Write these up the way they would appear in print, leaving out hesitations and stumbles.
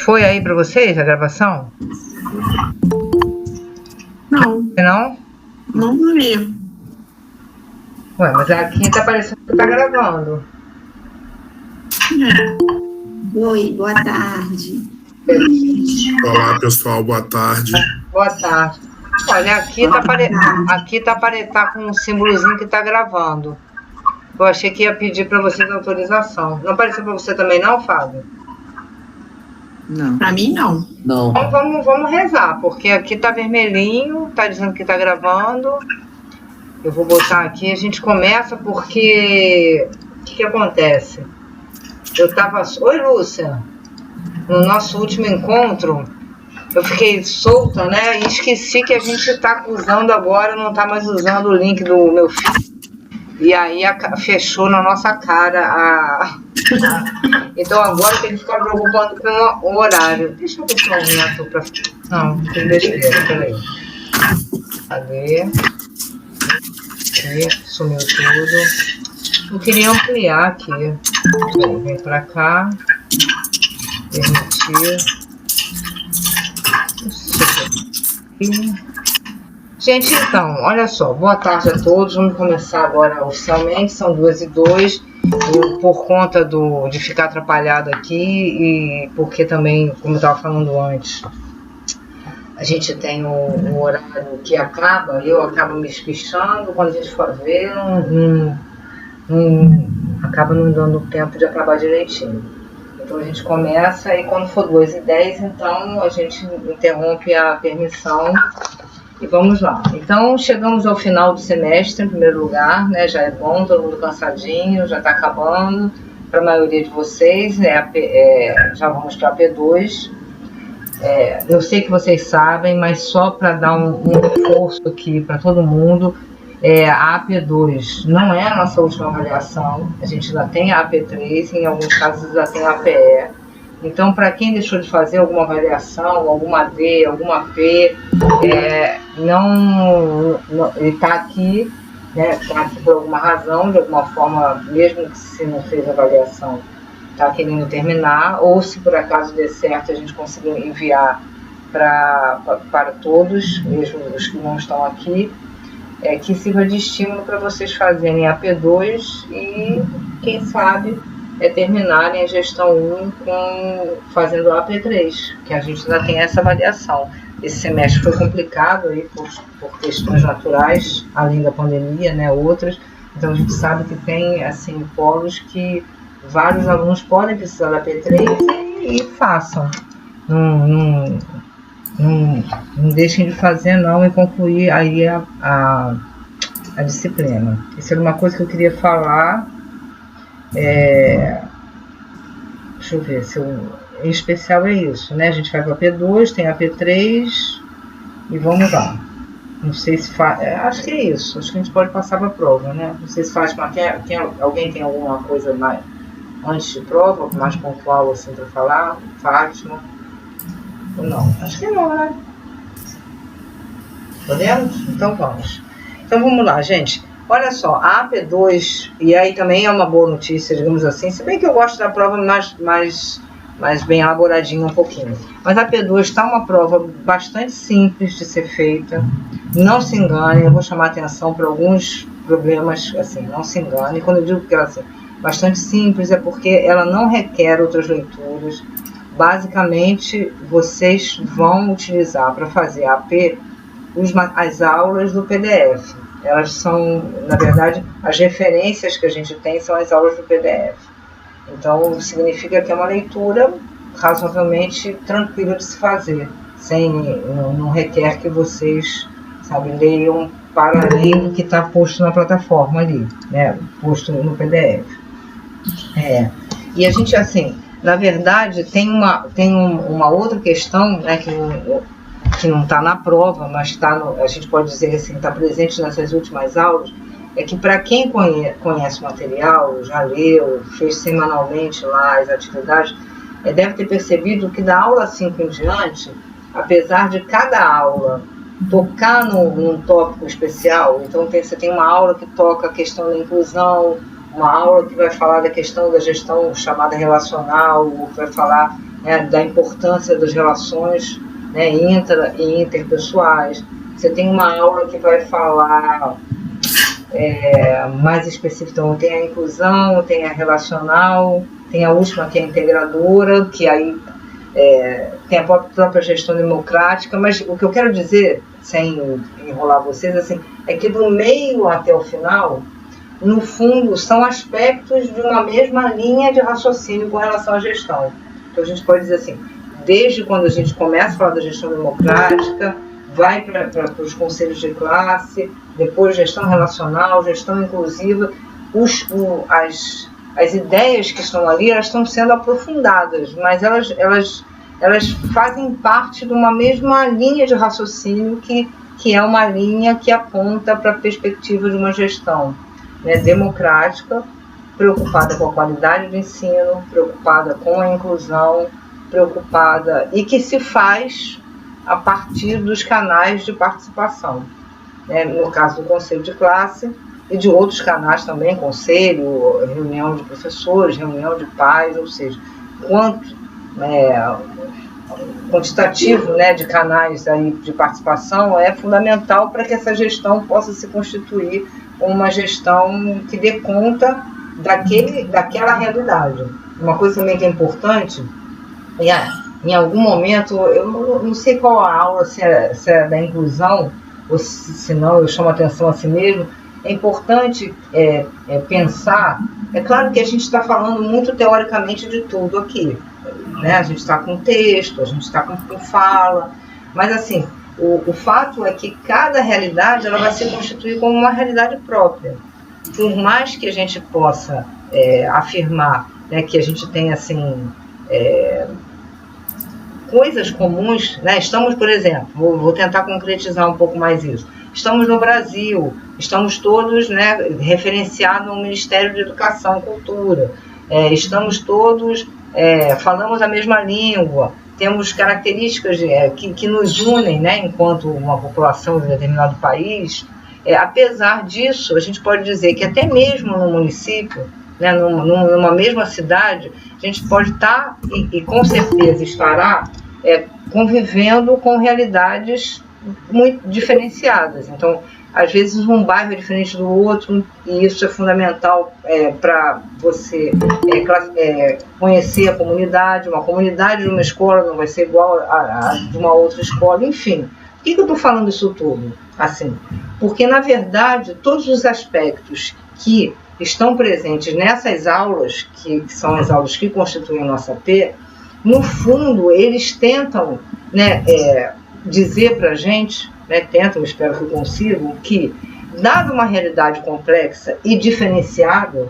Foi aí para vocês a gravação? Não. Não? Não vi. Ué, mas aqui tá parecendo que tá gravando. Oi, boa tarde. Olá, pessoal, boa tarde. Boa tarde. Olha, aqui tá com um símbolozinho que tá gravando. Eu achei que ia pedir para vocês autorização. Não apareceu para você também não, Fábio? Não. Pra mim, não. Não. Então vamos rezar, porque aqui tá vermelhinho, tá dizendo que tá gravando. Eu vou botar aqui, a gente começa porque... O que acontece? Eu tava... Oi, Lúcia! No nosso último encontro, eu fiquei solta, né? E esqueci que a gente tá usando agora, não tá mais usando o link do meu filho. E aí fechou na nossa cara Então agora tem que ficar preocupando com o horário. Deixa eu ver se eu aumento pra... Não, tem besteira, peraí. Cadê? Aqui, sumiu tudo. Eu queria ampliar aqui. Vem pra cá. Permitir. Gente, então, olha só, boa tarde a todos. Vamos começar agora oficialmente, são 2h02. Eu, por conta de ficar atrapalhado aqui e porque também, como eu estava falando antes, a gente tem um horário que acaba, eu acabo me espichando, quando a gente for ver, acaba não dando tempo de acabar direitinho. Então a gente começa e quando for 2h10, então a gente interrompe a permissão. E vamos lá. Então, chegamos ao final do semestre, em primeiro lugar, né? Já é bom, todo mundo cansadinho, já está acabando. Para a maioria de vocês, já vamos para a P2. Eu sei que vocês sabem, mas só para dar um reforço aqui para todo mundo, a AP2 não é a nossa última avaliação. A gente ainda tem a AP3, em alguns casos ainda tem a APE. Então, para quem deixou de fazer alguma avaliação, alguma D, alguma P, ele está aqui, né, tá aqui por alguma razão, de alguma forma, mesmo que se não fez avaliação, está querendo terminar, ou se por acaso der certo, a gente conseguir enviar para todos, mesmo os que não estão aqui, que sirva de estímulo para vocês fazerem a P2 e, quem sabe, terminarem a gestão 1 fazendo a AP3, que a gente ainda tem essa avaliação. Esse semestre foi complicado aí por questões naturais, além da pandemia, né, outras. Então a gente sabe que tem assim, polos que vários alunos podem precisar da AP3 e façam. Não deixem de fazer não e concluir aí a disciplina. Isso era uma coisa que eu queria falar. Deixa eu ver se em especial é isso, né? A gente vai para a P2, tem a P3 e vamos lá. Não sei se faz. Acho que é isso. Acho que a gente pode passar para a prova, né? Não sei se faz. Alguém tem alguma coisa mais antes de prova, mais pontual assim para falar? Fátima? Ou não? Acho que não, né? Podemos? Então vamos. Então vamos lá, gente. Olha só, a AP2, e aí também é uma boa notícia, digamos assim, se bem que eu gosto da prova mais bem elaboradinha um pouquinho. Mas a AP2 está uma prova bastante simples de ser feita, não se engane, eu vou chamar a atenção para alguns problemas, assim, não se engane. Quando eu digo que ela é bastante simples, é porque ela não requer outras leituras. Basicamente, vocês vão utilizar para fazer a AP as aulas do PDF. Elas são, na verdade, as referências que a gente tem são as aulas do PDF. Então, significa que é uma leitura razoavelmente tranquila de se fazer, não requer que vocês, leiam para além do que está posto na plataforma ali, né, posto no PDF. E a gente, assim, na verdade, tem uma outra questão, né, que não está na prova, mas a gente pode dizer assim, está presente nessas últimas aulas, é que para quem conhece o material, já leu, fez semanalmente lá as atividades, deve ter percebido que da aula 5 em diante, apesar de cada aula tocar num tópico especial, então você tem uma aula que toca a questão da inclusão, uma aula que vai falar da questão da gestão chamada relacional, ou que vai falar né, da importância das relações, né, intra e interpessoais. Você tem uma aula que vai falar mais específico, então tem a inclusão, tem a relacional, tem a última que é a integradora, que aí tem a própria gestão democrática, mas o que eu quero dizer, sem enrolar vocês, assim, é que do meio até o final, no fundo, são aspectos de uma mesma linha de raciocínio com relação à gestão. Então a gente pode dizer assim, desde quando a gente começa a falar da gestão democrática, vai para os conselhos de classe, depois gestão relacional, gestão inclusiva, as ideias que estão ali, elas estão sendo aprofundadas, mas elas fazem parte de uma mesma linha de raciocínio que é uma linha que aponta para a perspectiva de uma gestão, né, democrática, preocupada com a qualidade do ensino, preocupada com a inclusão, preocupada e que se faz a partir dos canais de participação, né, no caso do conselho de classe e de outros canais também, conselho, reunião de professores, reunião de pais, ou seja, quantitativo, né, de canais aí de participação é fundamental para que essa gestão possa se constituir uma gestão que dê conta daquela realidade. Uma coisa também que é importante, em algum momento, eu não sei qual a aula, se é da inclusão, ou se não, eu chamo a atenção a si mesmo, é importante pensar, é claro que a gente está falando muito teoricamente de tudo aqui, né? A gente está com texto, a gente está com fala, mas assim, o fato é que cada realidade ela vai se constituir como uma realidade própria. Por mais que a gente possa afirmar, né, que a gente tem assim, coisas comuns, né? Estamos, por exemplo, vou tentar concretizar um pouco mais isso. Estamos no Brasil, estamos todos, né, referenciados no Ministério de Educação e Cultura, estamos todos, falamos a mesma língua, temos características que nos unem, né, enquanto uma população de determinado país. Apesar disso, a gente pode dizer que até mesmo no município, né, numa mesma cidade, a gente pode estar, e com certeza estará, convivendo com realidades muito diferenciadas. Então, às vezes um bairro é diferente do outro, e isso é fundamental para você conhecer a comunidade. Uma comunidade de uma escola não vai ser igual a de uma outra escola, enfim. Por que eu estou falando isso tudo? Assim, porque, na verdade, todos os aspectos que estão presentes nessas aulas, que são as aulas que constituem a nossa AP, no fundo, eles tentam, né, dizer para a gente, né, tentam, espero que consigam, que, dada uma realidade complexa e diferenciada,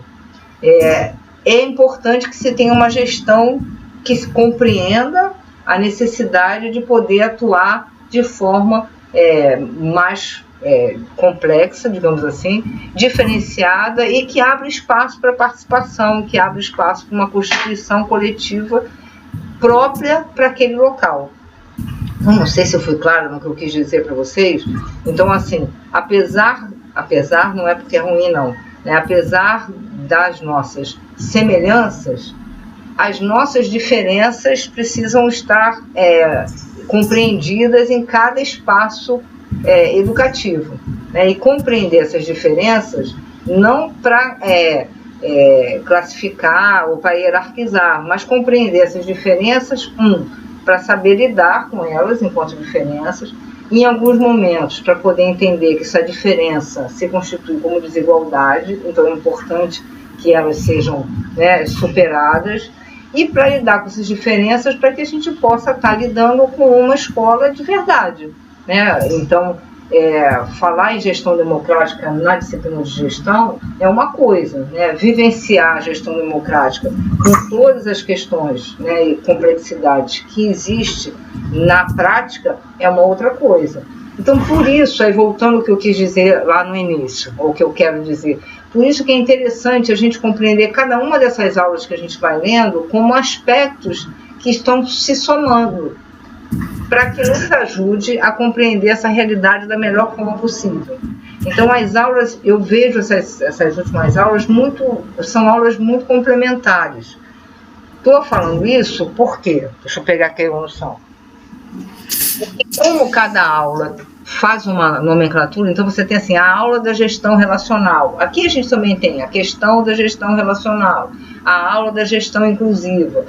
é importante que se tenha uma gestão que se compreenda a necessidade de poder atuar de forma mais complexa, digamos assim, diferenciada e que abra espaço para participação, que abra espaço para uma constituição coletiva própria para aquele local. Não sei se eu fui clara no que eu quis dizer para vocês. Então, assim, apesar não é porque é ruim, não, né? Apesar das nossas semelhanças, as nossas diferenças precisam estar compreendidas em cada espaço educativo, né? E compreender essas diferenças não para classificar ou para hierarquizar, mas compreender essas diferenças, para saber lidar com elas enquanto diferenças, e em alguns momentos para poder entender que essa diferença se constitui como desigualdade, então é importante que elas sejam, né, superadas, e para lidar com essas diferenças para que a gente possa estar lidando com uma escola de verdade, né? Então, falar em gestão democrática na disciplina de gestão é uma coisa, né? Vivenciar a gestão democrática com todas as questões, né, e complexidades que existe na prática é uma outra coisa. Então, por isso, aí voltando ao que eu quis dizer lá no início, ou o que eu quero dizer, por isso que é interessante a gente compreender cada uma dessas aulas que a gente vai lendo como aspectos que estão se somando, para que nos ajude a compreender essa realidade da melhor forma possível. Então, as aulas, eu vejo essas últimas aulas são aulas muito complementares. Estou falando isso por quê? Deixa eu pegar aqui a evolução. Porque como cada aula faz uma nomenclatura, então você tem assim, a aula da gestão relacional. Aqui a gente também tem a questão da gestão relacional, a aula da gestão inclusiva.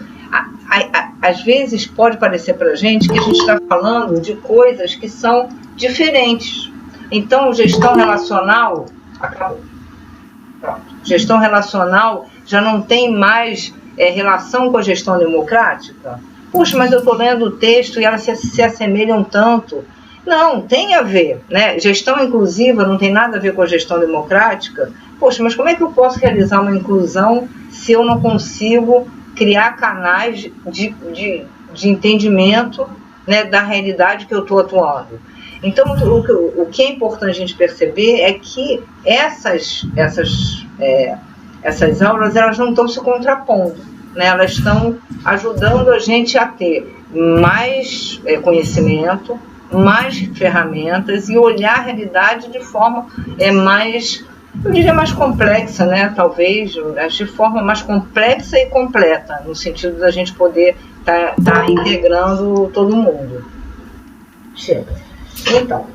Às vezes pode parecer para a gente que a gente está falando de coisas que são diferentes. Então, gestão relacional acabou. Pronto. Gestão relacional já não tem mais relação com a gestão democrática. Puxa, mas eu estou lendo o texto e elas se assemelham tanto. Não, tem a ver, né? Gestão inclusiva não tem nada a ver com a gestão democrática. Poxa, mas como é que eu posso realizar uma inclusão se eu não consigo criar canais de entendimento, né, da realidade que eu estou atuando? Então, o que é importante a gente perceber é que essas aulas elas não estão se contrapondo, né? Elas estão ajudando a gente a ter mais conhecimento, mais ferramentas e olhar a realidade de forma mais, eu diria, mais complexa, né? Talvez de forma mais complexa e completa, no sentido da gente poder tá integrando todo mundo. Chega. Então,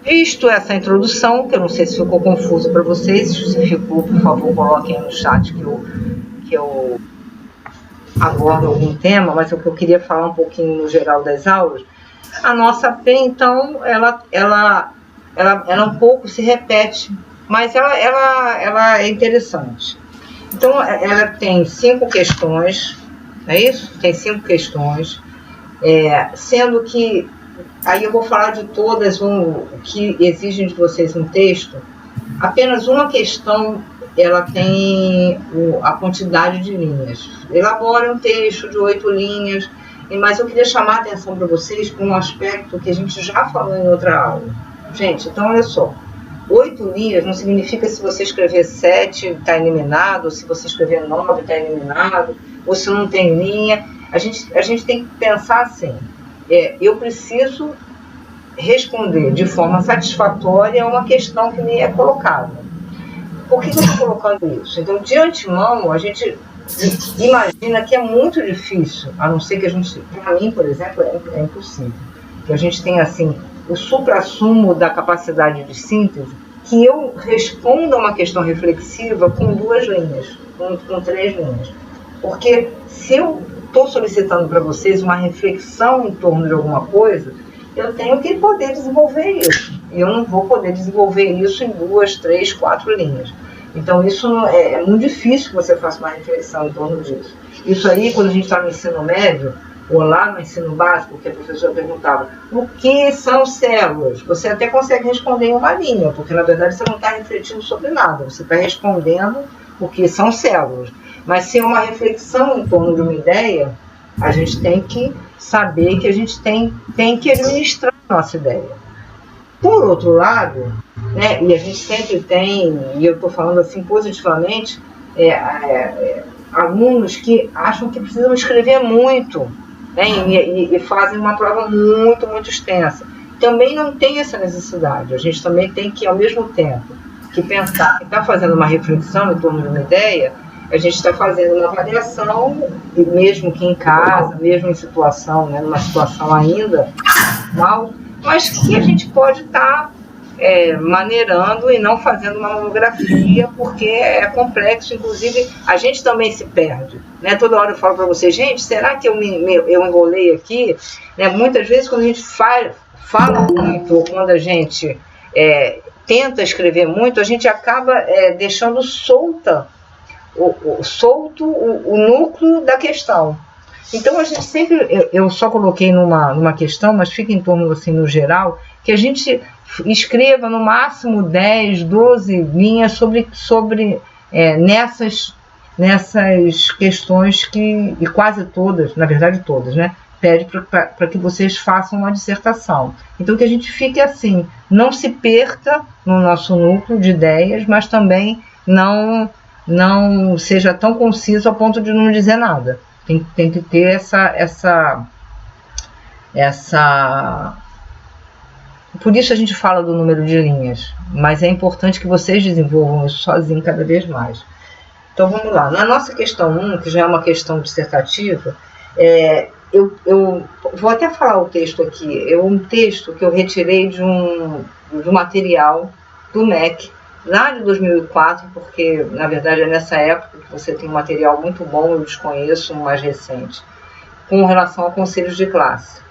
visto essa introdução, que eu não sei se ficou confuso para vocês, se ficou, por favor, coloquem no chat que eu abordo algum tema, mas o que eu queria falar um pouquinho no geral das aulas. A nossa P, então, ela um pouco se repete, mas ela é interessante. Então, ela tem 5 questões, não é isso? Tem 5 questões, sendo que, aí eu vou falar de todas que exigem de vocês um texto. Apenas uma questão, ela tem a quantidade de linhas. Elabore um texto de 8 linhas, mas eu queria chamar a atenção para vocês para um aspecto que a gente já falou em outra aula. Gente, então olha só, 8 linhas não significa se você escrever 7 está eliminado, ou se você escrever 9 está eliminado, ou se não tem linha. A gente tem que pensar assim, eu preciso responder de forma satisfatória a uma questão que me é colocada. Por que eu estou colocando isso? Então, de antemão, a gente imagina que é muito difícil, a não ser que a gente, para mim, por exemplo, é impossível, que a gente tenha, assim, o suprassumo da capacidade de síntese, que eu responda uma questão reflexiva com 2 linhas, com 3 linhas. Porque se eu estou solicitando para vocês uma reflexão em torno de alguma coisa, eu tenho que poder desenvolver isso. E eu não vou poder desenvolver isso em 2, 3, 4 linhas. Então, isso é muito difícil que você faça uma reflexão em torno disso. Isso aí, quando a gente está no ensino médio, ou lá no ensino básico, que a professora perguntava, o que são células? Você até consegue responder em uma linha, porque, na verdade, você não está refletindo sobre nada. Você está respondendo o que são células. Mas, se é uma reflexão em torno de uma ideia, a gente tem que saber que a gente tem que administrar a nossa ideia. Por outro lado, né, e a gente sempre tem, e eu estou falando assim positivamente, alunos que acham que precisam escrever muito, né, e fazem uma prova muito, muito extensa. Também não tem essa necessidade. A gente também tem que, ao mesmo tempo que pensar, que está fazendo uma reflexão em torno de uma ideia, a gente está fazendo uma avaliação, mesmo que em casa, mesmo em situação, né, numa situação ainda mal, mas que a gente pode estar maneirando e não fazendo uma monografia, porque é complexo. Inclusive, a gente também se perde, né? Toda hora eu falo para vocês, gente, será que eu enrolei aqui? Né? Muitas vezes, quando a gente fala muito, ou quando a gente tenta escrever muito, a gente acaba deixando solto o núcleo da questão. Então, a gente sempre, eu só coloquei numa questão, mas fica em torno, assim, no geral, que a gente escreva no máximo 10, 12 linhas sobre nessas questões e quase todas, na verdade todas, né, pede para que vocês façam uma dissertação. Então, que a gente fique assim, não se perca no nosso núcleo de ideias, mas também não seja tão conciso a ponto de não dizer nada. Tem que ter essa... Por isso a gente fala do número de linhas, mas é importante que vocês desenvolvam isso sozinhos cada vez mais. Então vamos lá. Na nossa questão 1, que já é uma questão dissertativa, eu vou até falar o texto aqui. É um texto que eu retirei do material do MEC, lá de 2004, porque, na verdade, é nessa época que você tem um material muito bom, eu desconheço um mais recente, com relação a conselhos de classe.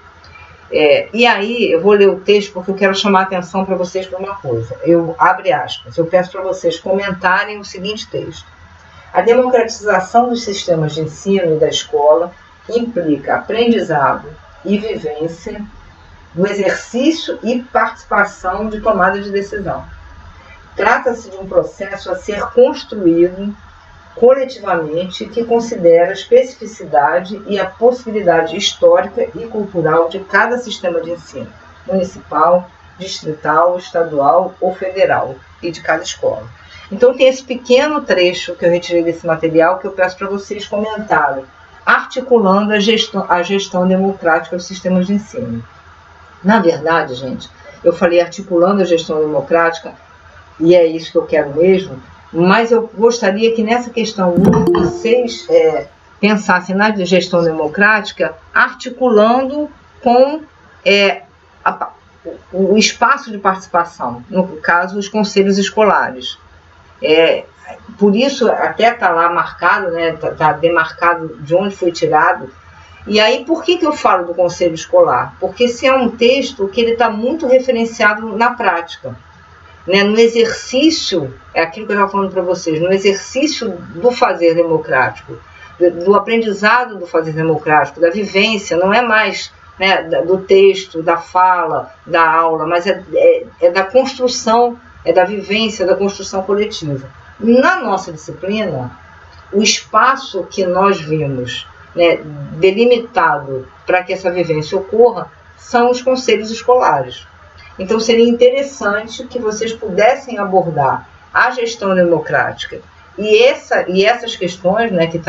E aí, eu vou ler o texto porque eu quero chamar a atenção para vocês para uma coisa. Abre aspas, eu peço para vocês comentarem o seguinte texto. A democratização dos sistemas de ensino e da escola implica aprendizado e vivência no exercício e participação de tomada de decisão. Trata-se de um processo a ser construído coletivamente que considera a especificidade e a possibilidade histórica e cultural de cada sistema de ensino, municipal, distrital, estadual ou federal, e de cada escola. Então tem esse pequeno trecho que eu retirei desse material que eu peço para vocês comentarem, articulando a gestão democrática dos sistemas de ensino. Na verdade, gente, eu falei articulando a gestão democrática, e é isso que eu quero mesmo, mas eu gostaria que nessa questão 1 vocês pensassem na gestão democrática articulando com o espaço de participação, no caso, os conselhos escolares. Por isso, até está lá marcado, né, tá demarcado de onde foi tirado. E aí, por que eu falo do conselho escolar? Porque esse é um texto que ele está muito referenciado na prática. Né, no exercício, é aquilo que eu estava falando para vocês, no exercício do fazer democrático, do aprendizado do fazer democrático, da vivência, não é mais, né, do texto, da fala, da aula, mas é da construção, é da vivência, da construção coletiva. Na nossa disciplina, o espaço que nós vimos, né, delimitado para que essa vivência ocorra são os conselhos escolares. Então, seria interessante que vocês pudessem abordar a gestão democrática e essas questões, né, que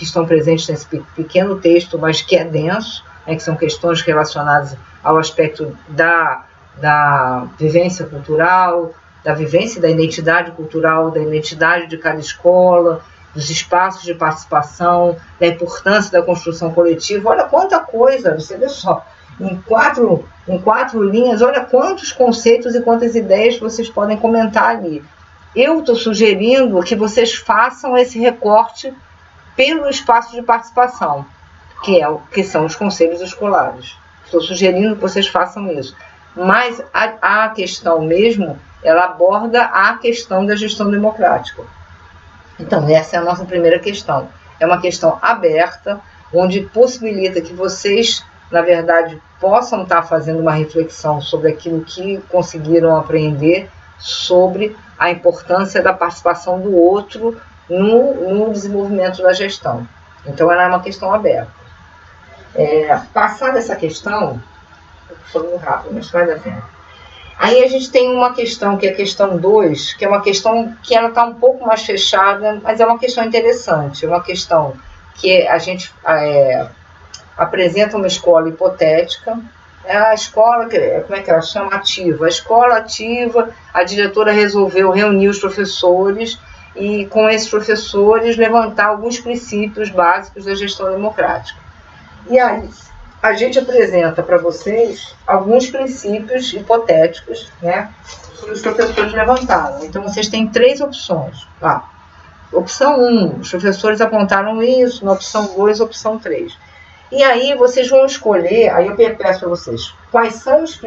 estão presentes nesse pequeno texto, mas que é denso, né, que são questões relacionadas ao aspecto da vivência cultural, da vivência da identidade cultural, da identidade de cada escola, dos espaços de participação, da importância da construção coletiva. Olha quanta coisa, você vê só. Em quatro linhas, olha quantos conceitos e quantas ideias vocês podem comentar ali. Eu estou sugerindo que façam esse recorte pelo espaço de participação, que são os conselhos escolares. Estou sugerindo que vocês façam isso. Mas a questão mesmo, ela aborda a questão da gestão democrática. Então, essa é a nossa primeira questão. É uma questão aberta, onde possibilita que vocês, na verdade, possam estar fazendo uma reflexão sobre aquilo que conseguiram aprender sobre a importância da participação do outro no desenvolvimento da gestão. Então, ela é uma questão aberta. Passada essa questão, eu estou falando rápido, mas vai dar tempo. Aí a gente tem uma questão, que é a questão 2, que é uma questão que ela está um pouco mais fechada, mas é uma questão interessante, é uma questão que a gente apresenta uma escola hipotética, a escola, como é que ela chama? Ativa. A escola ativa, a diretora resolveu reunir os professores e, com esses professores, levantar alguns princípios básicos da gestão democrática. E aí, a gente apresenta para vocês alguns princípios hipotéticos, né, que os professores levantaram. Então, vocês têm 3 opções. Tá? Opção 1, os professores apontaram isso, na opção 2, opção 3. E aí, vocês vão escolher, aí eu peço para vocês, quais são os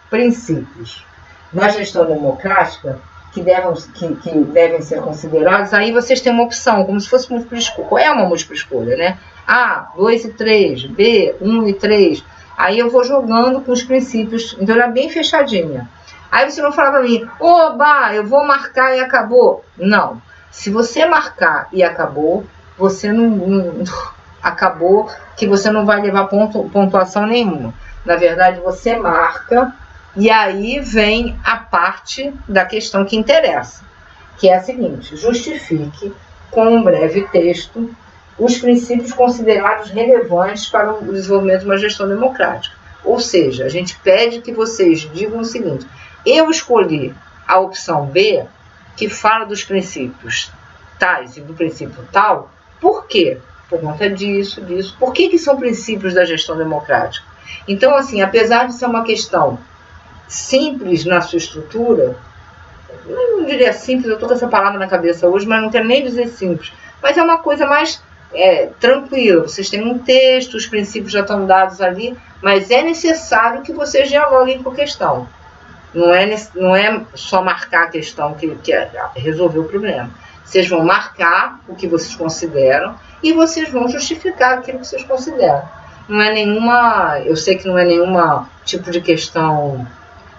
princípios na gestão democrática que devem ser considerados. Aí vocês têm uma opção, como se fosse múltipla escolha. Qual é uma múltipla escolha, né? A, 2 e 3, B, 1 e 3. Aí eu vou jogando com os princípios, então ela é bem fechadinha. Aí você não fala para mim, oba, eu vou marcar e acabou. Não. Se você marcar e acabou, você não acabou, que você não vai levar pontuação nenhuma. Na verdade, você marca e aí vem a parte da questão que interessa, que é a seguinte: justifique com um breve texto os princípios considerados relevantes para o desenvolvimento de uma gestão democrática. Ou seja, a gente pede que vocês digam o seguinte: eu escolhi a opção B, que fala dos princípios tais e do princípio tal, por quê? Por conta disso. Por que são princípios da gestão democrática? Então, assim, apesar de ser uma questão simples na sua estrutura, não diria simples, eu estou com essa palavra na cabeça hoje, mas não quero nem dizer simples, mas é uma coisa mais tranquila. Vocês têm um texto, os princípios já estão dados ali, mas é necessário que vocês dialoguem com a questão. Não é só marcar a questão que resolver o problema. Vocês vão marcar o que vocês consideram e vocês vão justificar aquilo que vocês consideram. Não é nenhuma, eu sei que não é nenhuma tipo de questão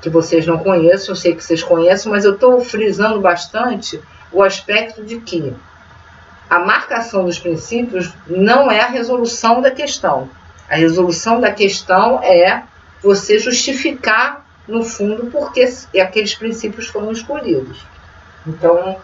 que vocês não conheçam, eu sei que vocês conhecem, mas eu estou frisando bastante o aspecto de que a marcação dos princípios não é a resolução da questão. A resolução da questão é você justificar, no fundo, porque aqueles princípios foram escolhidos. Então,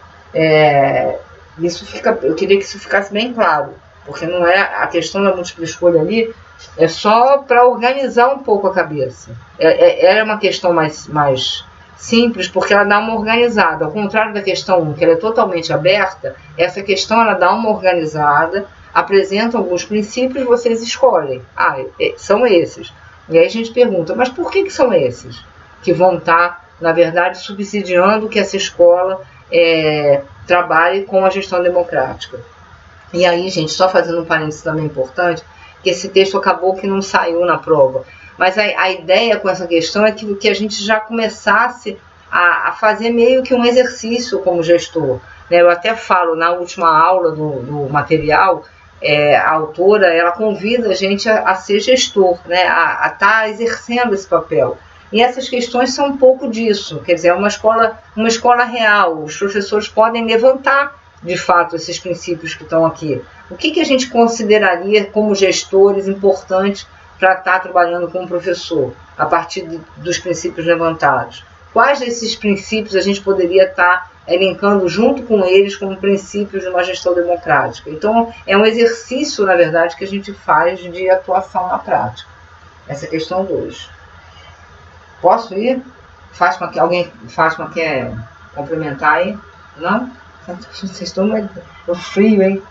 eu queria que isso ficasse bem claro, porque não é a questão da múltipla escolha ali, é só para organizar um pouco a cabeça. É uma questão mais simples, porque ela dá uma organizada. Ao contrário da questão 1, que ela é totalmente aberta, essa questão ela dá uma organizada, apresenta alguns princípios, vocês escolhem. São esses. E aí a gente pergunta, mas por que são esses? Que vão estar, na verdade, subsidiando que essa escola trabalhe com a gestão democrática. E aí, gente, só fazendo um parênteses também importante, que esse texto acabou que não saiu na prova. Mas a ideia com essa questão é que a gente já começasse a fazer meio que um exercício como gestor. Eu até falo, na última aula do material, a autora ela convida a gente a ser gestor, a estar exercendo esse papel. E essas questões são um pouco disso, quer dizer, é uma escola real. Os professores podem levantar, de fato, esses princípios que estão aqui. O que a gente consideraria como gestores importantes para estar trabalhando com o professor, a partir dos princípios levantados? Quais desses princípios a gente poderia estar elencando junto com eles como princípios de uma gestão democrática? Então, é um exercício, na verdade, que a gente faz de atuação na prática. Essa é a questão 2. Posso ir? Fátima quer complementar aí? Não? Vocês estão frio, hein?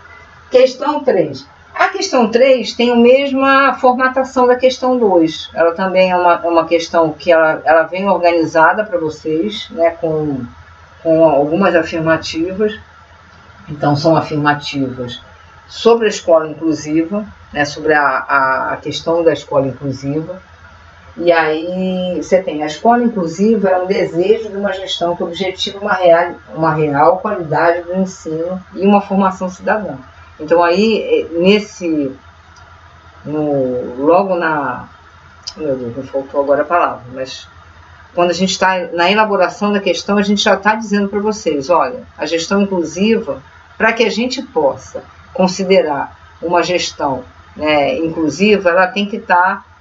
Questão 3. A questão 3 tem a mesma formatação da questão 2. Ela também é uma questão que ela vem organizada para vocês, com algumas afirmativas. Então, são afirmativas sobre a escola inclusiva, sobre a questão da escola inclusiva. E aí você tem a escola inclusiva, é um desejo de uma gestão que objetiva uma real qualidade do ensino e uma formação cidadã. Então aí, meu Deus, me faltou agora a palavra, mas quando a gente está na elaboração da questão, a gente já está dizendo para vocês, olha, a gestão inclusiva, para que a gente possa considerar uma gestão inclusiva, ela tem que estar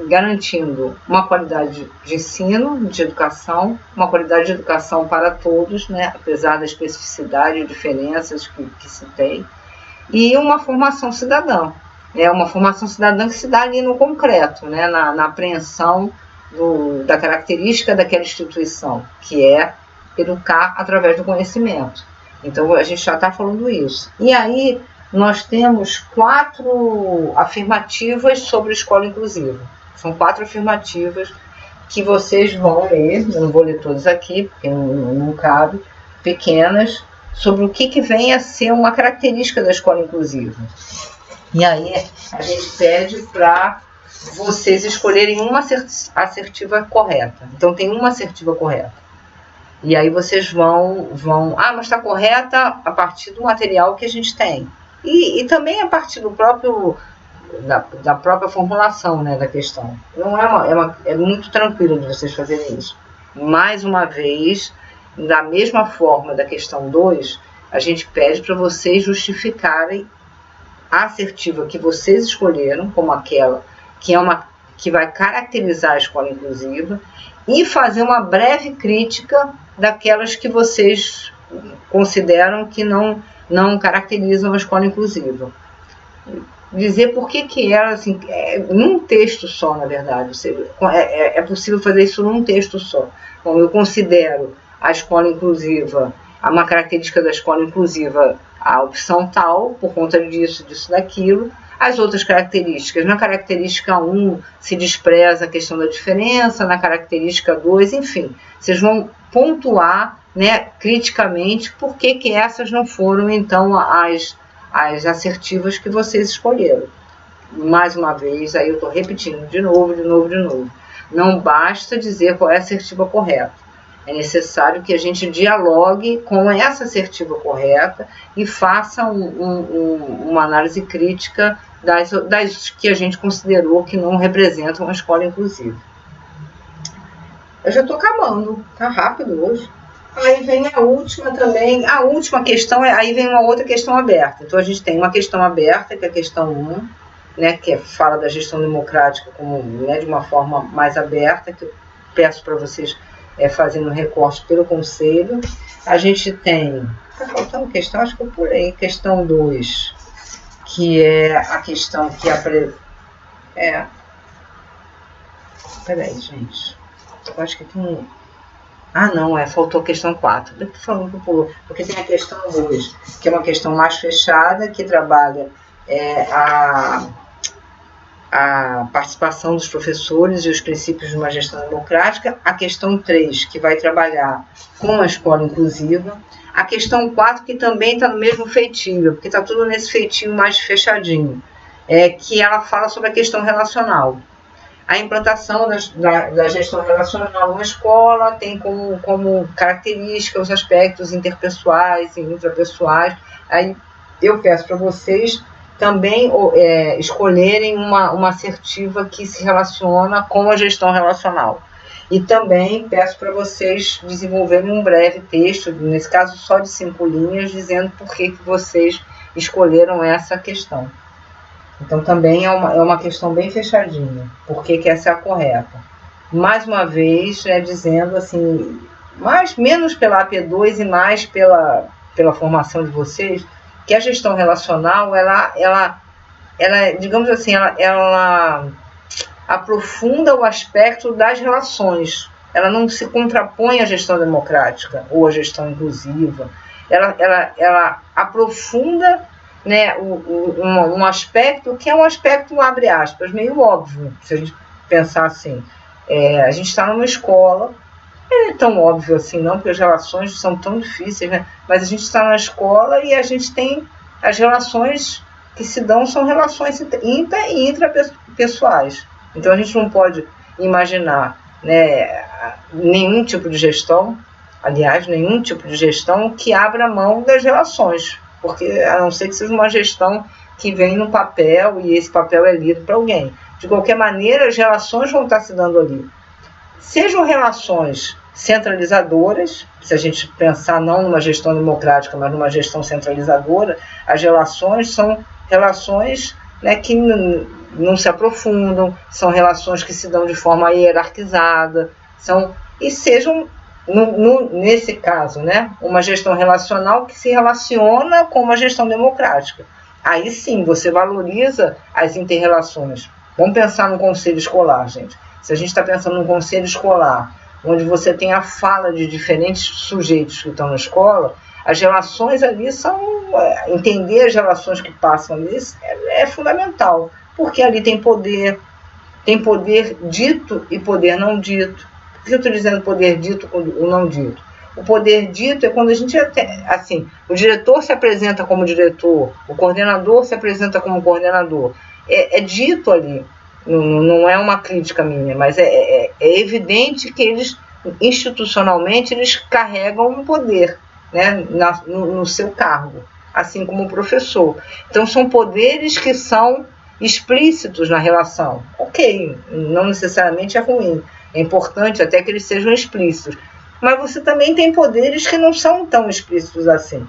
garantindo uma qualidade de ensino, de educação, uma qualidade de educação para todos, apesar da especificidade e diferenças que se tem, e uma formação cidadã. Uma formação cidadã que se dá ali no concreto, na apreensão da característica daquela instituição, que é educar através do conhecimento. Então, a gente já está falando isso. E aí, nós temos 4 afirmativas sobre a escola inclusiva. São 4 afirmativas que vocês vão ler, eu não vou ler todas aqui, porque não cabe, pequenas, sobre o que vem a ser uma característica da escola inclusiva. E aí a gente pede para vocês escolherem uma assertiva correta. Então tem uma assertiva correta. E aí vocês vão mas está correta a partir do material que a gente tem. E também a partir da própria formulação da questão. Não é muito tranquilo de vocês fazerem isso. Mais uma vez, da mesma forma da questão 2, a gente pede para vocês justificarem a assertiva que vocês escolheram como aquela que vai caracterizar a escola inclusiva e fazer uma breve crítica daquelas que vocês consideram que não caracterizam a escola inclusiva. Dizer por que ela, assim, num texto só, na verdade. É possível fazer isso num texto só. Bom, eu considero a escola inclusiva uma característica da escola inclusiva, a opção tal, por conta disso, daquilo. As outras características, na característica 1 se despreza a questão da diferença, na característica 2, enfim, vocês vão pontuar, né, criticamente por que essas não foram, então, as assertivas que vocês escolheram. Mais uma vez, aí eu estou repetindo de novo. Não basta dizer qual é a assertiva correta. É necessário que a gente dialogue com essa assertiva correta e faça uma análise crítica das que a gente considerou que não representam a escola inclusiva. Eu já estou acabando, tá rápido hoje. Aí vem a última também, a última questão, aí vem uma outra questão aberta. Então a gente tem uma questão aberta, que é a questão 1, né, que fala da gestão democrática como, né, de uma forma mais aberta, que eu peço para vocês fazendo recorte pelo conselho. A gente tem, está faltando questão, acho que eu pulei, questão 2, que é a questão que peraí, gente, eu acho que tem... não, faltou a questão 4. Eu estou falando que pulou, porque tem a questão 2, que é uma questão mais fechada, que trabalha a participação dos professores e os princípios de uma gestão democrática. A questão 3, que vai trabalhar com a escola inclusiva. A questão 4, que também está no mesmo feitio, porque está tudo nesse feitio mais fechadinho, que ela fala sobre a questão relacional. A implantação da gestão relacional numa escola tem como característica os aspectos interpessoais e intrapessoais. Aí eu peço para vocês também escolherem uma assertiva que se relaciona com a gestão relacional. E também peço para vocês desenvolverem um breve texto, nesse caso só de 5 linhas, dizendo por que vocês escolheram essa questão. Então também é uma questão bem fechadinha, por que essa é a correta. Mais uma vez, dizendo assim, menos pela AP2 e mais pela formação de vocês, que a gestão relacional, ela digamos assim, ela aprofunda o aspecto das relações. Ela não se contrapõe à gestão democrática ou à gestão inclusiva. Ela aprofunda, né, um aspecto que é um aspecto, abre aspas, meio óbvio, se a gente pensar assim. A gente está numa escola, não é tão óbvio assim não, porque as relações são tão difíceis, né? Mas a gente está na escola e a gente tem as relações que se dão, são relações inter e intrapessoais. Então a gente não pode imaginar, né, nenhum tipo de gestão, aliás, nenhum tipo de gestão que abra mão das relações, porque a não ser que seja uma gestão que vem no papel e esse papel é lido para alguém. De qualquer maneira, as relações vão estar se dando ali. Sejam relações centralizadoras, se a gente pensar não numa gestão democrática, mas numa gestão centralizadora, as relações são relações, né, que não se aprofundam, são relações que se dão de forma hierarquizada, e sejam, nesse caso, né, uma gestão relacional que se relaciona com uma gestão democrática. Aí sim, você valoriza as inter-relações. Vamos pensar no conselho escolar, gente. Se a gente está pensando num conselho escolar, onde você tem a fala de diferentes sujeitos que estão na escola, as relações ali entender as relações que passam ali é fundamental, porque ali tem poder dito e poder não dito. Por que eu estou dizendo poder dito ou não dito? O poder dito é quando a gente, assim, o diretor se apresenta como diretor, o coordenador se apresenta como coordenador. É dito ali. Não é uma crítica minha, mas é evidente que eles, institucionalmente, eles carregam um poder, né, no seu cargo, assim como o professor. Então, são poderes que são explícitos na relação. Ok, não necessariamente é ruim, é importante até que eles sejam explícitos. Mas você também tem poderes que não são tão explícitos assim.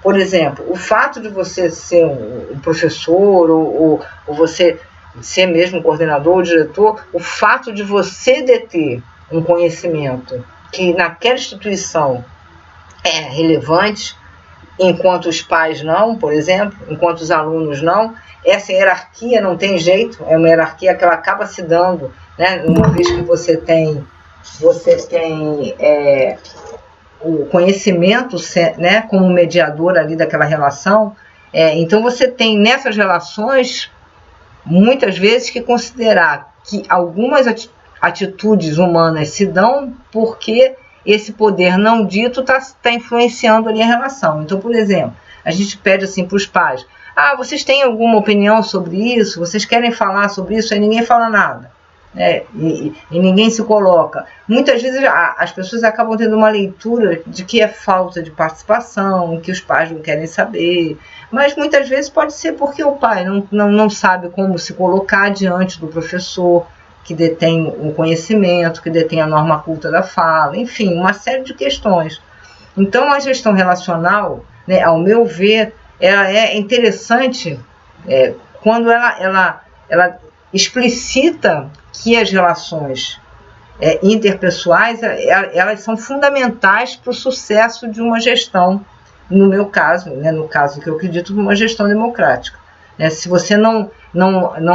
Por exemplo, o fato de você ser um professor ou você ser mesmo um coordenador ou diretor, o fato de você deter um conhecimento que naquela instituição é relevante, enquanto os pais não, por exemplo, enquanto os alunos não, essa hierarquia não tem jeito, é uma hierarquia que ela acaba se dando, né, uma vez que você tem o conhecimento, né, como mediador ali daquela relação. Então você tem nessas relações, muitas vezes, que considerar que algumas atitudes humanas se dão porque esse poder não dito está influenciando ali a relação. Então, por exemplo, a gente pede assim para os pais: vocês têm alguma opinião sobre isso? Vocês querem falar sobre isso? Aí ninguém fala nada. E ninguém se coloca. Muitas vezes as pessoas acabam tendo uma leitura de que é falta de participação, que os pais não querem saber, mas muitas vezes pode ser porque o pai não sabe como se colocar diante do professor que detém o conhecimento, que detém a norma culta da fala, enfim, uma série de questões. Então a gestão relacional, né, ao meu ver, ela é interessante quando ela explicita que as relações interpessoais elas são fundamentais para o sucesso de uma gestão, no meu caso, né, no caso que eu acredito, uma gestão democrática. Se você não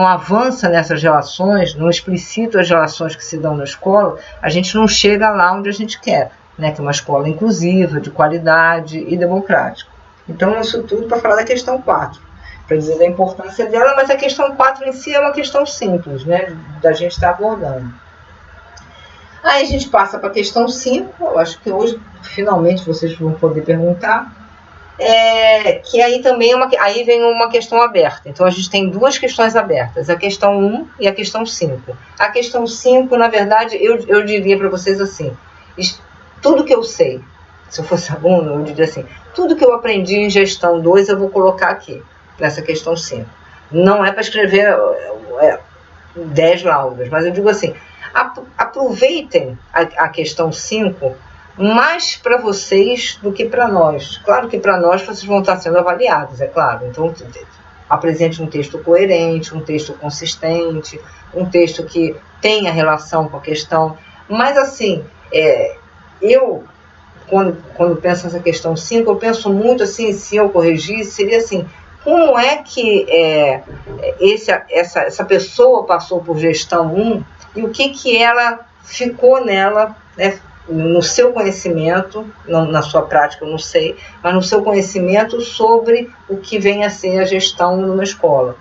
avança nessas relações, não explicita as relações que se dão na escola, a gente não chega lá onde a gente quer, né, que é uma escola inclusiva, de qualidade e democrática. Então, isso tudo para falar da questão 4. Para dizer da importância dela, mas a questão 4 em si é uma questão simples, né, da gente estar abordando. Aí a gente passa para a questão 5, eu acho que hoje, finalmente, vocês vão poder perguntar, que aí também aí vem uma questão aberta. Então a gente tem duas questões abertas, a questão 1 e a questão 5. A questão 5, na verdade, eu diria para vocês assim: tudo que eu sei, se eu fosse aluno, eu diria assim, tudo que eu aprendi em gestão 2 eu vou colocar aqui, nessa questão 5. Não é para escrever 10 laudas, mas eu digo assim, aproveitem a questão 5 mais para vocês do que para nós. Claro que para nós vocês vão estar sendo avaliados, é claro. Então, apresente um texto coerente, um texto consistente, um texto que tenha relação com a questão. Mas, assim, eu, quando penso nessa questão 5, eu penso muito assim, se eu corrigir, seria assim: como é que essa pessoa passou por gestão 1 e o que ela ficou nela, né, no seu conhecimento, na sua prática eu não sei, mas no seu conhecimento sobre o que vem a ser a gestão numa escola.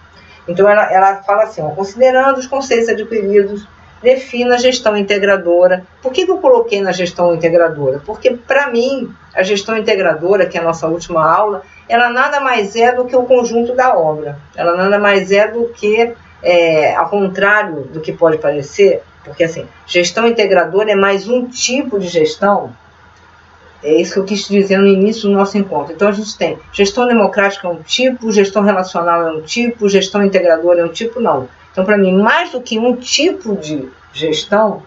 Então ela fala assim: considerando os conceitos adquiridos, defina a gestão integradora. Por que eu coloquei na gestão integradora? Porque, para mim, a gestão integradora, que é a nossa última aula, ela nada mais é do que o conjunto da obra. Ela nada mais é do que, ao contrário do que pode parecer, porque, assim, gestão integradora é mais um tipo de gestão. É isso que eu quis dizer no início do nosso encontro. Então, a gente tem gestão democrática é um tipo, gestão relacional é um tipo, gestão integradora é um tipo, não. Então, para mim, mais do que um tipo de gestão,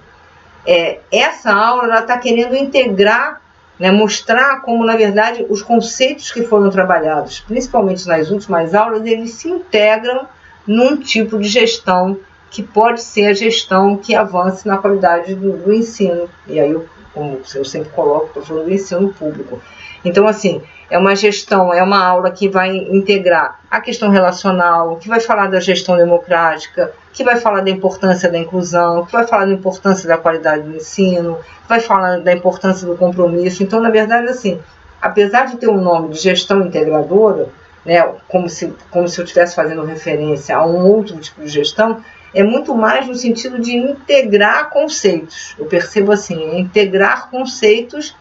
essa aula está querendo integrar, né, mostrar como, na verdade, os conceitos que foram trabalhados, principalmente nas últimas aulas, eles se integram num tipo de gestão que pode ser a gestão que avance na qualidade do ensino. E aí, como eu sempre coloco, estou falando do ensino público. Então, assim, é uma gestão, é uma aula que vai integrar a questão relacional, que vai falar da gestão democrática, que vai falar da importância da inclusão, que vai falar da importância da qualidade do ensino, que vai falar da importância do compromisso. Então, na verdade, assim, apesar de ter um nome de gestão integradora, né, como se eu estivesse fazendo referência a um outro tipo de gestão, é muito mais no sentido de integrar conceitos. Eu percebo assim, integrar conceitos,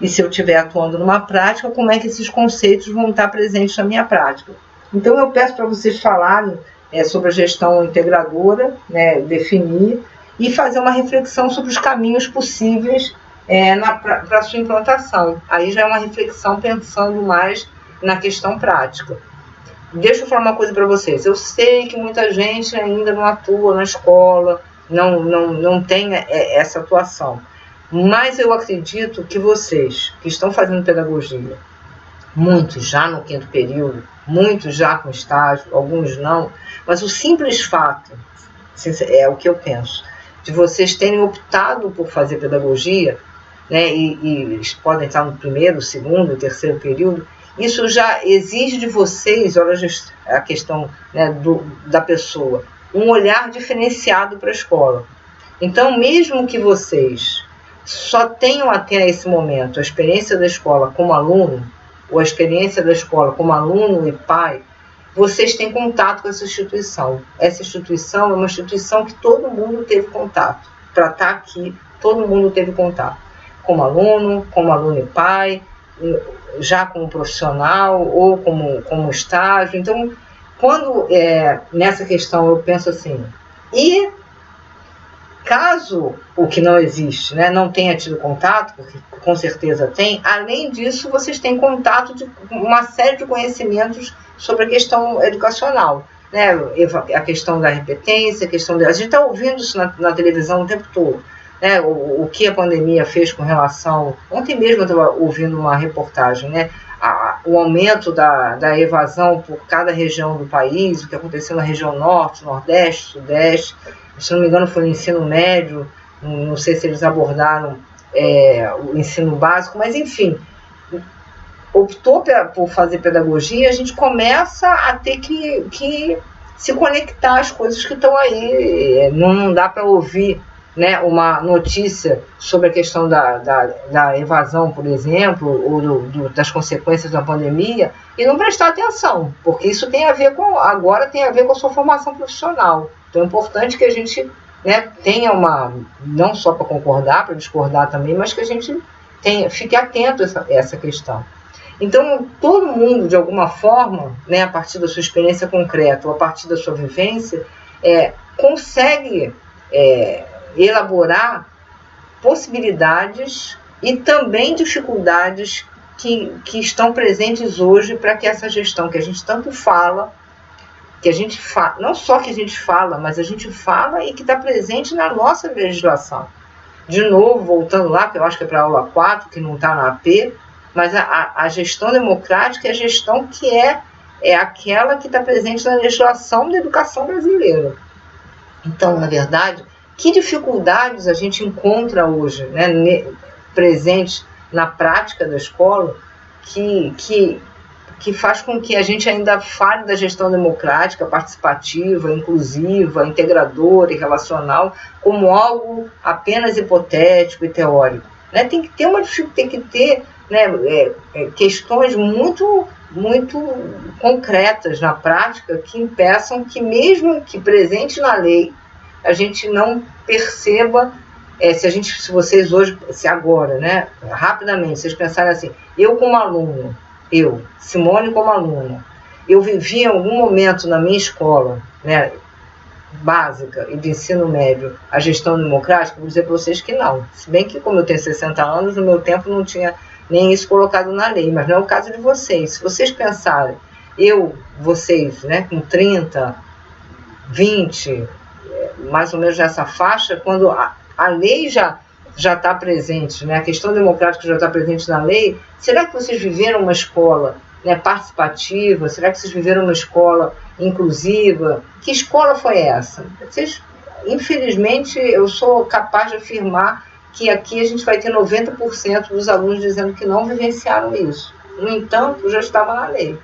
e se eu estiver atuando numa prática, como é que esses conceitos vão estar presentes na minha prática. Então, eu peço para vocês falarem sobre a gestão integradora, né, definir, e fazer uma reflexão sobre os caminhos possíveis para a sua implantação. Aí já é uma reflexão pensando mais na questão prática. Deixa eu falar uma coisa para vocês. Eu sei que muita gente ainda não atua na escola, não tem essa atuação. Mas eu acredito que vocês que estão fazendo pedagogia, muitos já no 5º período, muitos já com estágio, alguns não, mas o simples fato, é o que eu penso, de vocês terem optado por fazer pedagogia, né, e podem estar no 1º, 2º e 3º período, isso já exige de vocês, olha a questão, né, da pessoa, um olhar diferenciado para a escola. Então, mesmo que vocês só tenham até esse momento a experiência da escola como aluno, ou a experiência da escola como aluno e pai, vocês têm contato com essa instituição. Essa instituição é uma instituição que todo mundo teve contato. Para estar aqui, todo mundo teve contato. Como aluno e pai, já como profissional ou como estágio. Então, quando nessa questão eu penso assim, e caso o que não existe, né, não tenha tido contato, porque com certeza tem, além disso vocês têm contato de uma série de conhecimentos sobre a questão educacional, né, a questão da repetência, a questão a gente está ouvindo isso na televisão o tempo todo, né, o que a pandemia fez com relação, ontem mesmo eu estava ouvindo uma reportagem, né, o aumento da evasão por cada região do país, o que aconteceu na região norte, nordeste, sudeste, se não me engano foi no ensino médio, não sei se eles abordaram o ensino básico, mas enfim, optou por fazer pedagogia, a gente começa a ter que se conectar às coisas que estão aí, não dá para ouvir, né, uma notícia sobre a questão da evasão, por exemplo, ou das consequências da pandemia, e não prestar atenção, porque isso agora tem a ver com a sua formação profissional. Então é importante que a gente, né, tenha não só para concordar, para discordar também, mas que a gente fique atento a essa questão. Então, todo mundo, de alguma forma, né, a partir da sua experiência concreta, ou a partir da sua vivência, consegue elaborar possibilidades e também dificuldades que estão presentes hoje para que essa gestão que a gente tanto fala, não só que a gente fala, mas a gente fala e que está presente na nossa legislação. De novo, voltando lá, que eu acho que é para a aula 4, que não está na AP, mas a gestão democrática é a gestão que é aquela que está presente na legislação da educação brasileira. Então, na verdade, que dificuldades a gente encontra hoje, né, presente na prática da escola, que faz com que a gente ainda fale da gestão democrática, participativa, inclusiva, integradora e relacional como algo apenas hipotético e teórico. Né? Tem que ter né, questões muito, muito concretas na prática que impeçam que, mesmo que presente na lei, a gente não perceba, se vocês hoje, agora, né, rapidamente, vocês pensarem assim, eu como aluno, Simone como aluna, eu vivi em algum momento na minha escola, né, básica e de ensino médio, a gestão democrática, vou dizer para vocês que não. Se bem que, como eu tenho 60 anos, no meu tempo não tinha nem isso colocado na lei, mas não é o caso de vocês. Se vocês pensarem, vocês, né, com 30, 20, mais ou menos nessa faixa, quando a lei já está presente, né, a questão democrática já está presente na lei, será que vocês viveram uma escola, né, participativa? Será que vocês viveram uma escola inclusiva? Que escola foi essa? Infelizmente, eu sou capaz de afirmar que aqui a gente vai ter 90% dos alunos dizendo que não vivenciaram isso. No entanto, já estava na lei.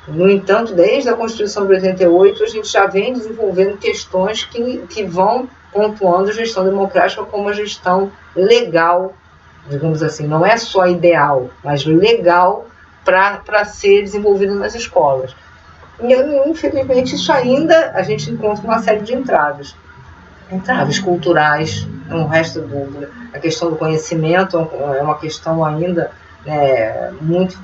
No entanto, desde a Constituição de 88, a gente já vem desenvolvendo questões que vão pontuando a gestão democrática como a gestão legal, digamos assim, não é só ideal, mas legal para ser desenvolvida nas escolas. E, infelizmente, isso ainda a gente encontra uma série de entraves culturais, não resta dúvida. A questão do conhecimento é uma questão ainda muito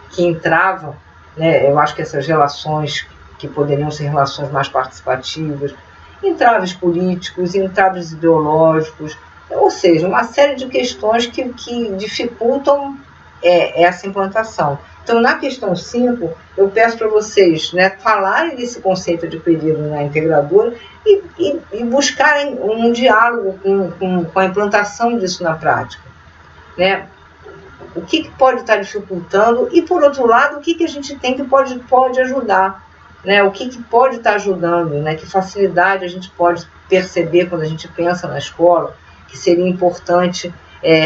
que entrava, né, eu acho que essas relações que poderiam ser relações mais participativas, entraves políticos, entraves ideológicos, ou seja, uma série de questões que dificultam essa implantação. Então, na questão 5, eu peço para vocês, né, falarem desse conceito adquirido na integradora e buscarem um diálogo com a implantação disso na prática. Né? O que pode estar dificultando e, por outro lado, o que a gente tem que pode ajudar. Né? O que pode estar ajudando, né? Que facilidade a gente pode perceber quando a gente pensa na escola, que seria importante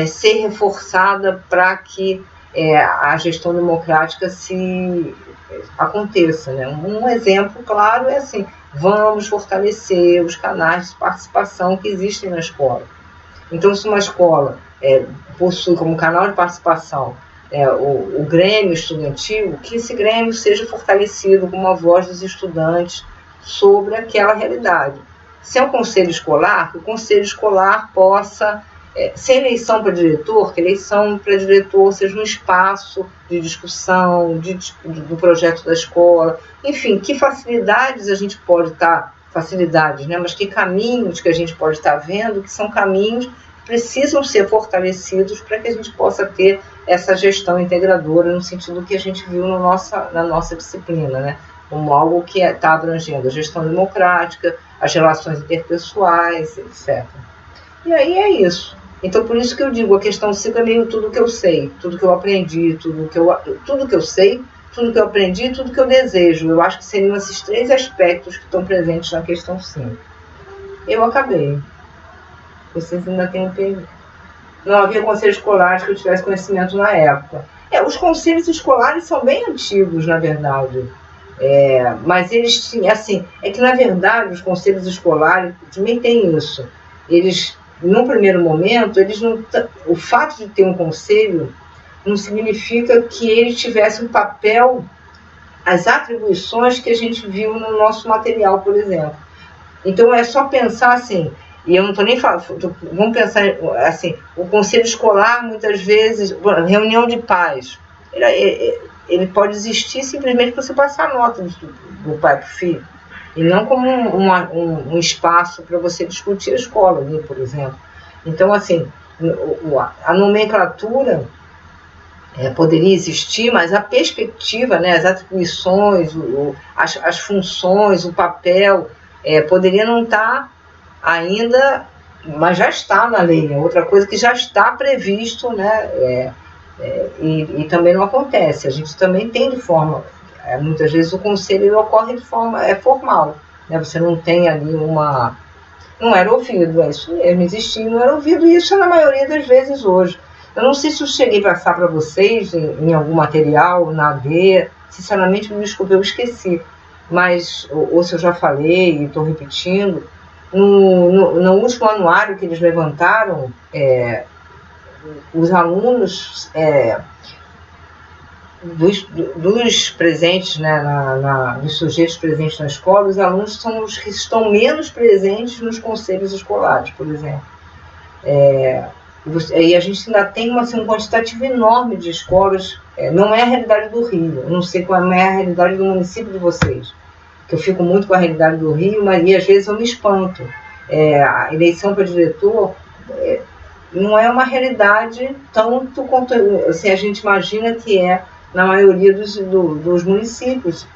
ser reforçada para que a gestão democrática aconteça. Né? Um exemplo claro é assim, vamos fortalecer os canais de participação que existem na escola. Então, se uma escola possui como canal de participação o Grêmio Estudantil, que esse Grêmio seja fortalecido com uma voz dos estudantes sobre aquela realidade. Se é um conselho escolar, que o conselho escolar possa, sem eleição para diretor, que a eleição para diretor seja um espaço de discussão do projeto da escola, enfim, que facilidades a gente pode estar, facilidades, né, mas que caminhos que a gente pode estar vendo, que são caminhos que precisam ser fortalecidos para que a gente possa ter essa gestão integradora no sentido que a gente viu na nossa disciplina, né, como algo que está abrangendo a gestão democrática, as relações interpessoais, etc. E aí é isso. Então, por isso que eu digo, a questão 5 é meio tudo que eu sei, tudo que eu aprendi, tudo que eu sei, tudo que eu aprendi, tudo que eu desejo. Eu acho que seriam esses 3 aspectos que estão presentes na questão 5. Eu acabei. Vocês ainda têm um período. Não havia conselhos escolares que eu tivesse conhecimento na época. Os conselhos escolares são bem antigos, na verdade. Mas eles tinham, assim, é que na verdade os conselhos escolares também têm isso. Eles, num primeiro momento, o fato de ter um conselho não significa que ele tivesse um papel, as atribuições que a gente viu no nosso material, por exemplo. Então é só pensar assim, e eu não estou nem falando, vamos pensar assim, o conselho escolar muitas vezes, reunião de pais, ele pode existir simplesmente para você passar a nota do pai para o filho, e não como um espaço para você discutir a escola, ali, por exemplo. Então, assim, a nomenclatura poderia existir, mas a perspectiva, né, as atribuições, as funções, o papel, poderia não estar ainda, mas já está na lei, né? Outra coisa que já está previsto, né, e também não acontece. A gente também tem de forma, muitas vezes o conselho ele ocorre de forma formal, né? Você não tem ali não era ouvido, isso mesmo, existia, não era ouvido, e isso é na maioria das vezes hoje. Eu não sei se eu cheguei a passar para vocês em algum material, na AD, sinceramente, me desculpe, eu esqueci, mas, ou se eu já falei e estou repetindo, no último anuário que eles levantaram, os alunos dos presentes, né, dos sujeitos presentes na escola, os alunos são os que estão menos presentes nos conselhos escolares, por exemplo. E a gente ainda tem um quantitativo enorme de escolas, não é a realidade do Rio, eu não sei qual é a realidade do município de vocês, que eu fico muito com a realidade do Rio, mas e às vezes eu me espanto. A eleição para diretor não é uma realidade tanto quanto assim, a gente imagina que é na maioria dos municípios,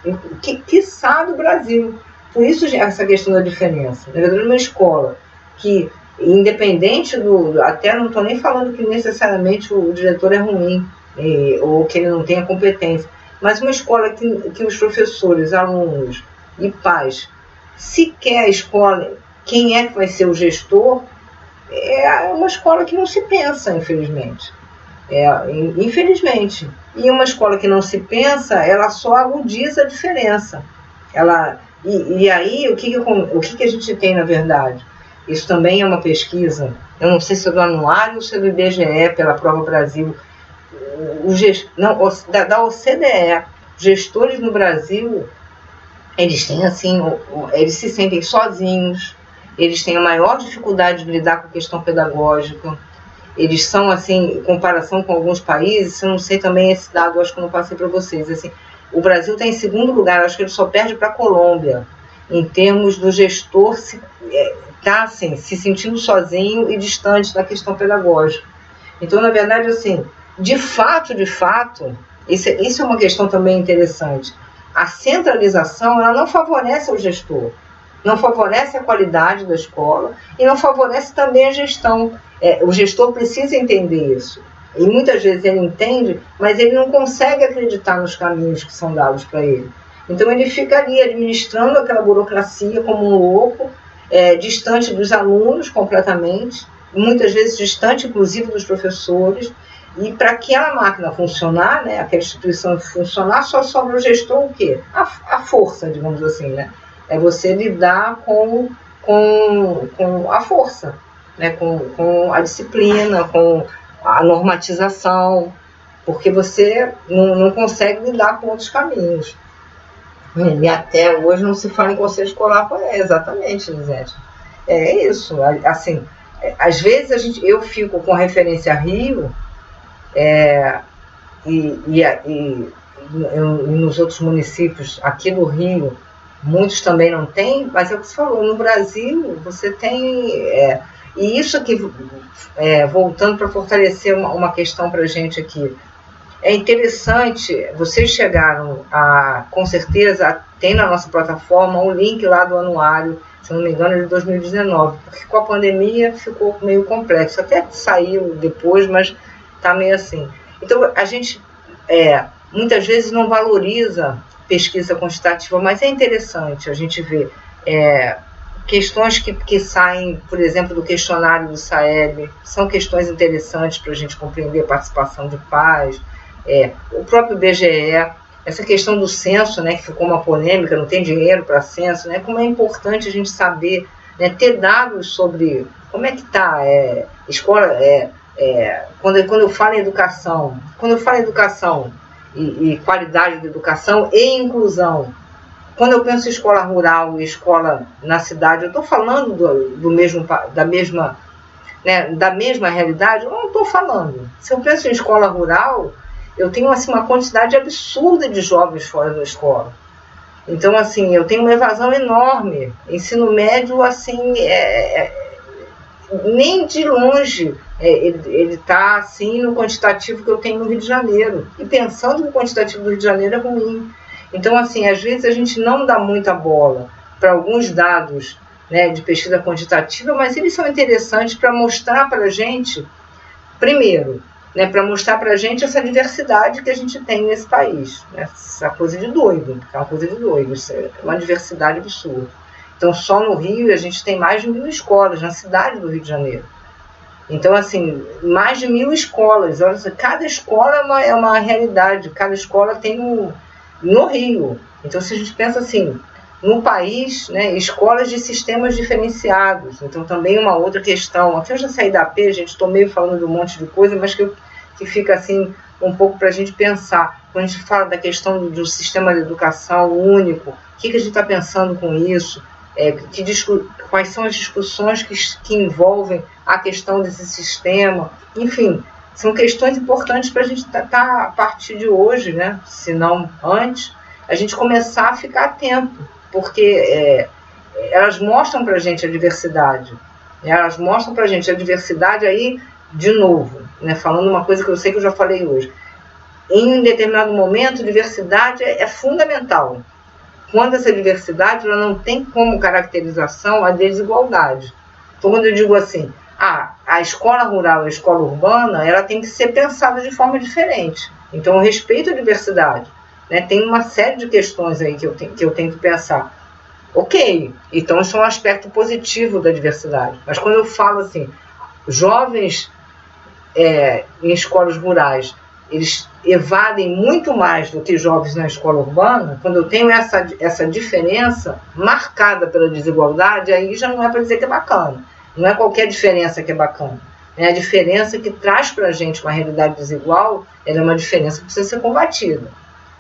quiçá do Brasil. Por isso essa questão da diferença. Na verdade, uma escola que, independente até não estou nem falando que necessariamente o diretor é ruim, ou que ele não tenha competência, mas uma escola que os professores, alunos e pais sequer escolhem quem é que vai ser o gestor, é uma escola que não se pensa, infelizmente. Infelizmente. E uma escola que não se pensa, ela só agudiza a diferença. E aí, o que a gente tem, na verdade? Isso também é uma pesquisa, eu não sei se é do anuário ou se é do IBGE, pela Prova Brasil, da OCDE, gestores no Brasil, eles têm assim, eles se sentem sozinhos, eles têm a maior dificuldade de lidar com a questão pedagógica, eles são, assim, em comparação com alguns países, eu não sei também esse dado, acho que eu não passei para vocês, assim, o Brasil está em segundo lugar, acho que ele só perde para a Colômbia, em termos do gestor está assim, se sentindo sozinho e distante da questão pedagógica. Então, na verdade, assim, de fato, isso é uma questão também interessante. A centralização, ela não favorece o gestor, não favorece a qualidade da escola e não favorece também a gestão. O gestor precisa entender isso. E muitas vezes ele entende, mas ele não consegue acreditar nos caminhos que são dados para ele. Então ele fica ali administrando aquela burocracia como um louco, distante dos alunos completamente, muitas vezes distante inclusive dos professores, e para aquela máquina funcionar, né, aquela instituição funcionar, só sobra o gestor o quê? A força, digamos assim, né? É você lidar com a força. né, com a disciplina, com a normatização, porque você não consegue lidar com outros caminhos. E até hoje não se fala em conselho escolar. Exatamente, Lisete. É isso. Assim, às vezes eu fico com referência a Rio, e nos outros municípios aqui do Rio, muitos também não têm, mas é o que você falou, no Brasil você tem... e isso aqui, voltando para fortalecer uma questão para a gente aqui, é interessante, vocês chegaram com certeza, tem na nossa plataforma um link lá do anuário, se não me engano, é de 2019, porque com a pandemia ficou meio complexo, até saiu depois, mas está meio assim. Então, a gente muitas vezes não valoriza pesquisa quantitativa, mas é interessante a gente ver questões que saem, por exemplo, do questionário do SAEB, são questões interessantes para a gente compreender a participação de pais, o próprio IBGE, essa questão do censo, né, que ficou uma polêmica, não tem dinheiro para censo, né, como é importante a gente saber, né, ter dados sobre como é que está escola, quando eu falo em educação, e qualidade da educação e inclusão, quando eu penso em escola rural e escola na cidade, eu estou falando da mesma realidade? Eu não estou falando. Se eu penso em escola rural, eu tenho assim, uma quantidade absurda de jovens fora da escola. Então, assim, eu tenho uma evasão enorme. Ensino médio, assim, nem de longe ele está assim no quantitativo que eu tenho no Rio de Janeiro. E pensando que o quantitativo do Rio de Janeiro é ruim. Então, assim, às vezes a gente não dá muita bola para alguns dados, né, de pesquisa quantitativa, mas eles são interessantes para mostrar para a gente, primeiro, né, para mostrar para a gente essa diversidade que a gente tem nesse país. Né, essa coisa de doido, é uma coisa de doido, isso é uma diversidade absurda. Então, só no Rio a gente tem mais de 1.000 escolas, na cidade do Rio de Janeiro. Então, assim, mais de 1.000 escolas. Olha, cada escola é uma realidade, cada escola tem no Rio. Então, se a gente pensa assim, no país, né, escolas de sistemas diferenciados. Então, também uma outra questão. Aqui eu já saí da AP, gente, estou meio falando de um monte de coisa, mas que fica assim um pouco para a gente pensar. Quando a gente fala da questão do sistema de educação único, o que a gente está pensando com isso? Quais são as discussões que envolvem a questão desse sistema? Enfim, são questões importantes para a gente a partir de hoje, né, se não antes, a gente começar a ficar atento, porque elas mostram para a gente a diversidade. Né, elas mostram para a gente a diversidade aí, de novo, né, falando uma coisa que eu sei que eu já falei hoje. Em determinado momento, diversidade é fundamental. Quando essa diversidade ela não tem como caracterização a desigualdade. Então, quando eu digo assim, a escola rural e a escola urbana, ela tem que ser pensada de forma diferente. Então, eu respeito a diversidade. Né? Tem uma série de questões aí que eu tenho que pensar. Ok, então isso é um aspecto positivo da diversidade. Mas quando eu falo assim, jovens em escolas rurais, eles evadem muito mais do que jovens na escola urbana, quando eu tenho essa diferença marcada pela desigualdade, aí já não é para dizer que é bacana. Não é qualquer diferença que é bacana. A diferença que traz para a gente uma realidade desigual, ela é uma diferença que precisa ser combatida.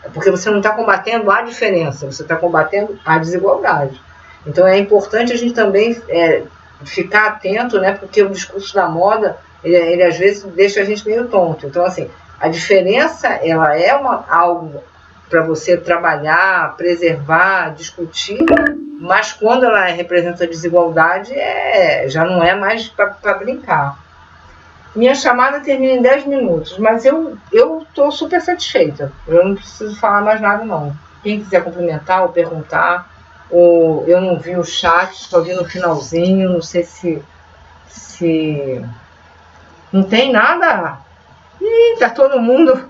É porque você não está combatendo a diferença, você está combatendo a desigualdade. Então é importante a gente também ficar atento, né, porque o discurso da moda, ele às vezes deixa a gente meio tonto. Então, assim, a diferença, ela é algo para você trabalhar, preservar, discutir, mas quando ela representa desigualdade, já não é mais para brincar. Minha chamada termina em 10 minutos, mas eu estou super satisfeita. Eu não preciso falar mais nada, não. Quem quiser complementar ou perguntar, ou eu não vi o chat, só vi no finalzinho, não sei se não tem nada. Ih, tá todo mundo...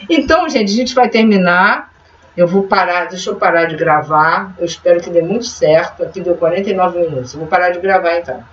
Então, gente, a gente vai terminar. Eu vou parar, deixa eu parar de gravar. Eu espero que dê muito certo. Aqui deu 49 minutos. Eu vou parar de gravar, então.